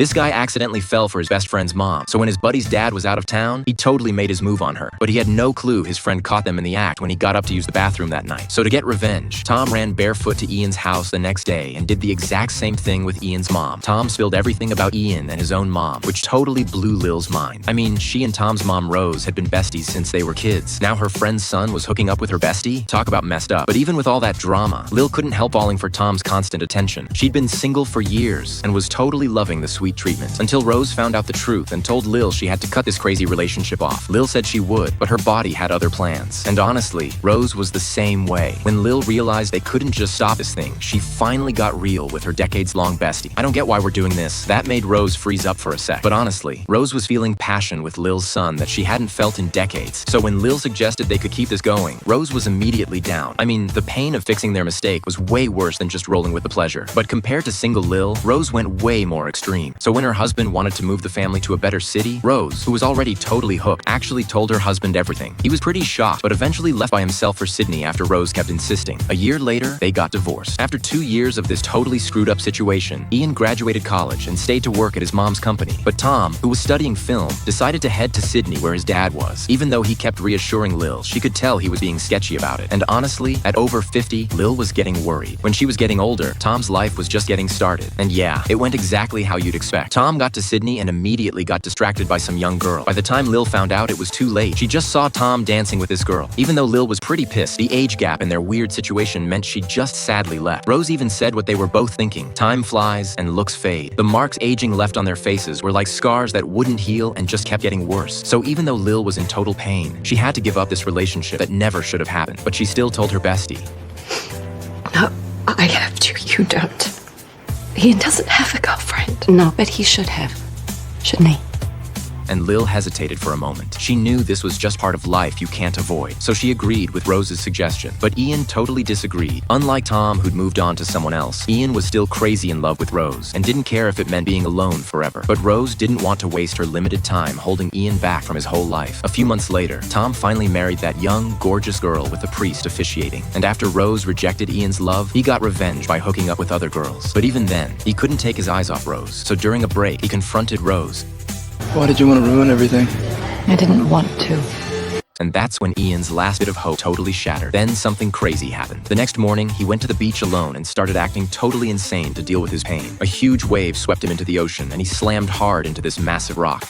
This guy accidentally fell for his best friend's mom, so when his buddy's dad was out of town, he totally made his move on her. But he had no clue his friend caught them in the act when he got up to use the bathroom that night. So to get revenge, Tom ran barefoot to Ian's house the next day and did the exact same thing with Ian's mom. Tom spilled everything about Ian and his own mom, which totally blew Lil's mind. I mean, she and Tom's mom Rose had been besties since they were kids. Now her friend's son was hooking up with her bestie? Talk about messed up. But even with all that drama, Lil couldn't help falling for Tom's constant attention. She'd been single for years and was totally loving the sweet treatment, until Rose found out the truth and told Lil she had to cut this crazy relationship off. Lil said she would, but her body had other plans. And honestly, Rose was the same way. When Lil realized they couldn't just stop this thing, she finally got real with her decades-long bestie. I don't get why we're doing this. That made Rose freeze up for a sec. But honestly, Rose was feeling passion with Lil's son that she hadn't felt in decades. So when Lil suggested they could keep this going, Rose was immediately down. I mean, the pain of fixing their mistake was way worse than just rolling with the pleasure. But compared to single Lil, Rose went way more extreme. So when her husband wanted to move the family to a better city, Rose, who was already totally hooked, actually told her husband everything. He was pretty shocked, but eventually left by himself for Sydney after Rose kept insisting. A year later, they got divorced. After 2 years of this totally screwed up situation, Ian graduated college and stayed to work at his mom's company. But Tom, who was studying film, decided to head to Sydney where his dad was. Even though he kept reassuring Lil, she could tell he was being sketchy about it. And honestly, at over 50, Lil was getting worried. When she was getting older, Tom's life was just getting started. And yeah, it went exactly how you'd expect. Tom got to Sydney and immediately got distracted by some young girl. By the time Lil found out, it was too late. She just saw Tom dancing with this girl. Even though Lil was pretty pissed, the age gap in their weird situation meant she just sadly left. Rose even said what they were both thinking. Time flies and looks fade. The marks aging left on their faces were like scars that wouldn't heal and just kept getting worse. So even though Lil was in total pain, she had to give up this relationship that never should have happened. But she still told her bestie. No, I have to. You don't. Ian doesn't have a girlfriend. No, but he should have. Shouldn't he? And Lil hesitated for a moment. She knew this was just part of life you can't avoid, so she agreed with Rose's suggestion. But Ian totally disagreed. Unlike Tom, who'd moved on to someone else, Ian was still crazy in love with Rose and didn't care if it meant being alone forever. But Rose didn't want to waste her limited time holding Ian back from his whole life. A few months later, Tom finally married that young, gorgeous girl with a priest officiating. And after Rose rejected Ian's love, he got revenge by hooking up with other girls. But even then, he couldn't take his eyes off Rose. So during a break, he confronted Rose. Why did you want to ruin everything? I didn't want to. And that's when Ian's last bit of hope totally shattered. Then something crazy happened. The next morning, he went to the beach alone and started acting totally insane to deal with his pain. A huge wave swept him into the ocean, and he slammed hard into this massive rock.